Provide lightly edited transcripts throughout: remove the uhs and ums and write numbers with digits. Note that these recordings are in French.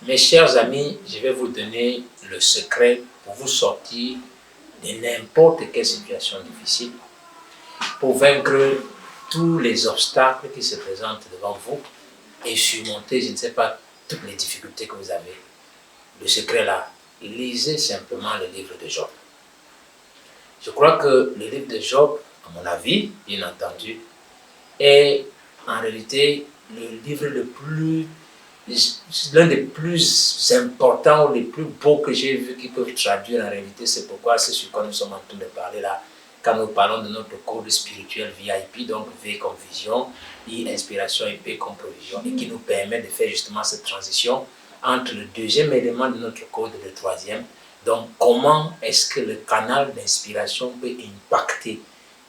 Mes chers amis, je vais vous donner le secret pour vous sortir de n'importe quelle situation difficile, pour vaincre tous les obstacles qui se présentent devant vous et surmonter, je ne sais pas, toutes les difficultés que vous avez. Le secret là, lisez simplement le livre de Job. Je crois que le livre de Job, à mon avis, bien entendu, est en réalité le livre l'un des plus importants ou les plus beaux que j'ai vu qui peuvent traduire en réalité. C'est pourquoi c'est sur quoi nous sommes en train de parler là, quand nous parlons de notre code spirituel VIP, donc V comme vision, I inspiration et P comme provision, et qui nous permet de faire justement cette transition entre le deuxième élément de notre code et le troisième. Donc, comment est-ce que le canal d'inspiration peut impacter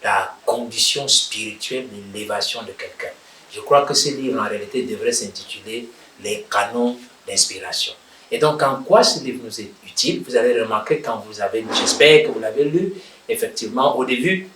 la condition spirituelle d'élévation de quelqu'un? Je crois que ce livre, en réalité, devrait s'intituler « Les canons d'inspiration ». Et donc, en quoi ce livre nous est utile? Vous allez remarquer quand vous avez, j'espère que vous l'avez lu, effectivement, au début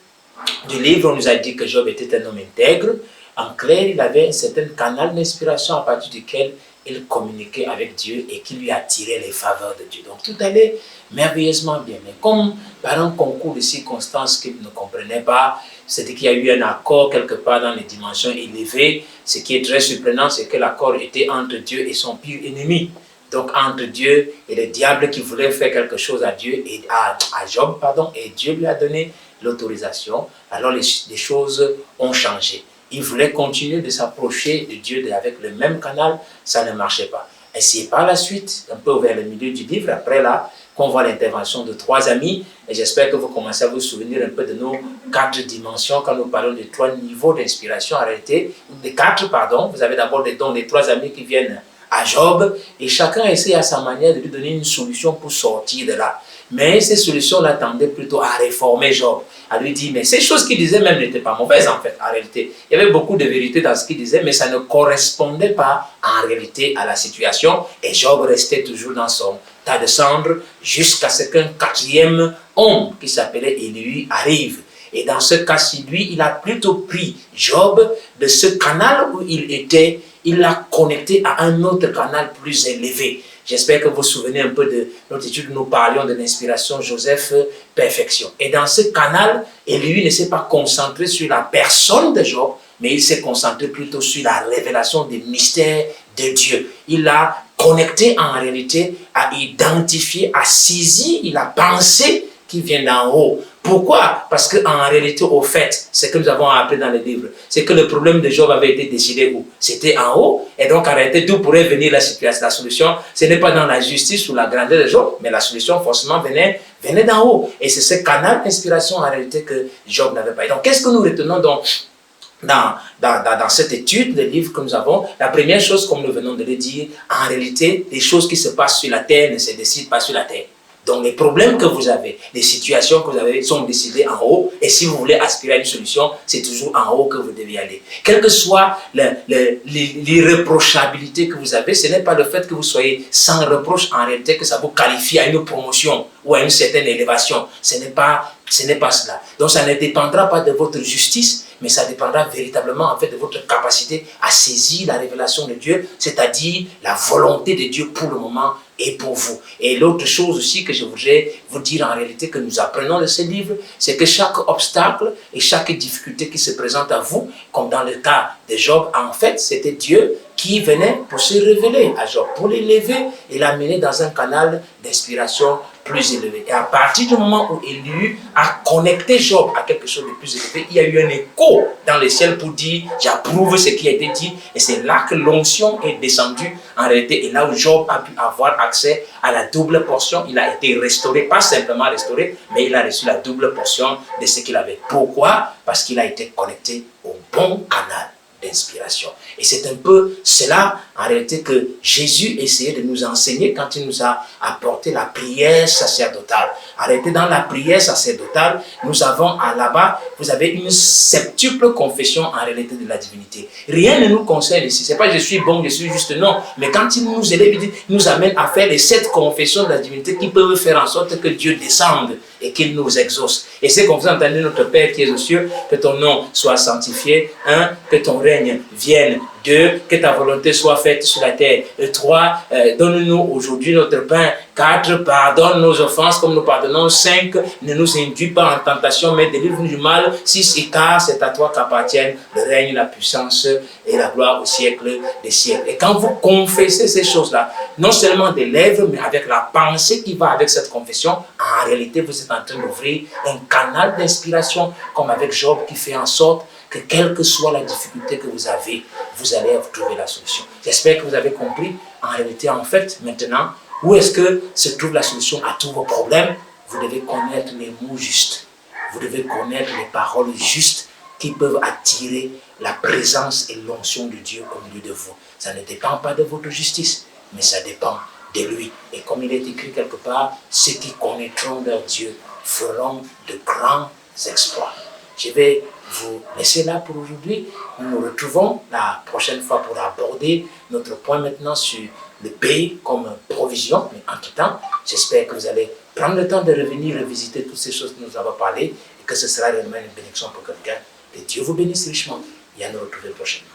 du livre, on nous a dit que Job était un homme intègre. En clair, il avait un certain canal d'inspiration à partir duquel il communiquait avec Dieu et qui lui attirait les faveurs de Dieu. Donc tout allait merveilleusement bien. Mais comme par un concours de circonstances qu'il ne comprenait pas, c'est-à-dire qu'il y a eu un accord quelque part dans les dimensions élevées. Ce qui est très surprenant, c'est que l'accord était entre Dieu et son pire ennemi. Donc entre Dieu et le diable qui voulait faire quelque chose à Dieu et à Job, et Dieu lui a donné l'autorisation. Alors les choses ont changé. Il voulait continuer de s'approcher de Dieu avec le même canal, ça ne marchait pas. Et c'est par la suite, un peu vers le milieu du livre, après là, qu'on voit l'intervention de 3 amis. Et j'espère que vous commencez à vous souvenir un peu de nos 4 dimensions quand nous parlons de 3 niveaux d'inspiration. En réalité, des 4, pardon. Vous avez d'abord les 3 amis qui viennent à Job et chacun essaie à sa manière de lui donner une solution pour sortir de là. Mais ces solutions-là tendaient plutôt à réformer Job, à lui dire, mais ces choses qu'il disait même n'étaient pas mauvaises en fait, en réalité. Il y avait beaucoup de vérité dans ce qu'il disait, mais ça ne correspondait pas en réalité à la situation. Et Job restait toujours dans son tas de cendres jusqu'à ce qu'un 4e homme qui s'appelait Élie arrive. Et dans ce cas-ci, lui, il a plutôt pris Job de ce canal où il était, il l'a connecté à un autre canal plus élevé. J'espère que vous vous souvenez un peu de notre étude, nous parlions de l'inspiration Joseph Perfection. Et dans ce canal, lui ne s'est pas concentré sur la personne de Job, mais il s'est concentré plutôt sur la révélation des mystères de Dieu. Il a connecté en réalité à identifier, à saisir la pensée qui vient d'en haut. Pourquoi? Parce qu'en réalité, au fait, ce que nous avons appris dans les livres, c'est que le problème de Job avait été décidé où? C'était en haut. Et donc, en réalité, d'où pourrait venir la situation, la solution? Ce n'est pas dans la justice ou la grandeur de Job, mais la solution, forcément, venait d'en haut. Et c'est ce canal d'inspiration, en réalité, que Job n'avait pas. Et donc, qu'est-ce que nous retenons donc dans cette étude, les livres que nous avons? La première chose, comme nous venons de le dire, en réalité, les choses qui se passent sur la terre ne se décident pas sur la terre. Donc les problèmes que vous avez, les situations que vous avez sont décidées en haut. Et si vous voulez aspirer à une solution, c'est toujours en haut que vous devez aller. Quelle que soit l'irréprochabilité que vous avez, ce n'est pas le fait que vous soyez sans reproche en réalité que ça vous qualifie à une promotion ou à une certaine élévation. Ce n'est pas cela. Donc ça ne dépendra pas de votre justice, mais ça dépendra véritablement en fait de votre capacité à saisir la révélation de Dieu, c'est-à-dire la volonté de Dieu pour le moment et pour vous. Et l'autre chose aussi que je voudrais vous dire en réalité que nous apprenons de ce livre, c'est que chaque obstacle et chaque difficulté qui se présente à vous, comme dans le cas de Job, en fait, c'était Dieu qui venait pour se révéler à Job, pour l'élever et l'amener dans un canal d'inspiration plus élevé. Et à partir du moment où Élie a connecté Job à quelque chose de plus élevé, il y a eu un écho dans le ciel pour dire « j'approuve ce qui a été dit ». Et c'est là que l'onction est descendue en réalité. Et là où Job a pu avoir accès à la double portion, il a été restauré, pas simplement restauré, mais il a reçu la double portion de ce qu'il avait. Pourquoi? Parce qu'il a été connecté au bon canal d'inspiration. Et c'est un peu cela, en réalité, que Jésus essayait de nous enseigner quand il nous a apporté la prière sacerdotale. En réalité, dans la prière sacerdotale, nous avons là-bas, vous avez une septuple confession en réalité de la divinité. Rien ne nous concerne ici. Ce n'est pas je suis bon, je suis juste, non. Mais quand il nous élève, il nous amène à faire les 7 confessions de la divinité qui peuvent faire en sorte que Dieu descende et qu'il nous exauce. Et c'est comme vous entendez notre Père qui est aux cieux, que ton nom soit sanctifié. 1. Que ton règne vienne. 2. Que ta volonté soit faite sur la terre. 3. Donne-nous aujourd'hui notre pain. 4. Pardonne nos offenses comme nous pardonnons. 5. Ne nous induis pas en tentation, mais délivre-nous du mal. 6. Et car c'est à toi qu'appartiennent le règne, la puissance et la gloire au siècle des siècles. Et quand vous confessez ces choses-là, non seulement des lèvres, mais avec la pensée qui va avec cette confession, en réalité, vous êtes en train d'ouvrir un canal d'inspiration, comme avec Job, qui fait en sorte que quelle que soit la difficulté que vous avez, vous allez trouver la solution. J'espère que vous avez compris. En réalité, en fait, maintenant, où est-ce que se trouve la solution à tous vos problèmes? Vous devez connaître les mots justes. Vous devez connaître les paroles justes qui peuvent attirer la présence et l'onction de Dieu au milieu de vous. Ça ne dépend pas de votre justice, mais ça dépend de lui. Et comme il est écrit quelque part, ceux qui connaîtront leur Dieu feront de grands exploits. Je vais vous laisser là pour aujourd'hui. Nous nous retrouvons la prochaine fois pour aborder notre point maintenant sur le pays comme provision. Mais entre-temps, j'espère que vous allez prendre le temps de revenir revisiter toutes ces choses que nous avons parlé et que ce sera réellement une bénédiction pour quelqu'un. Que Dieu vous bénisse richement et à nous retrouver prochainement.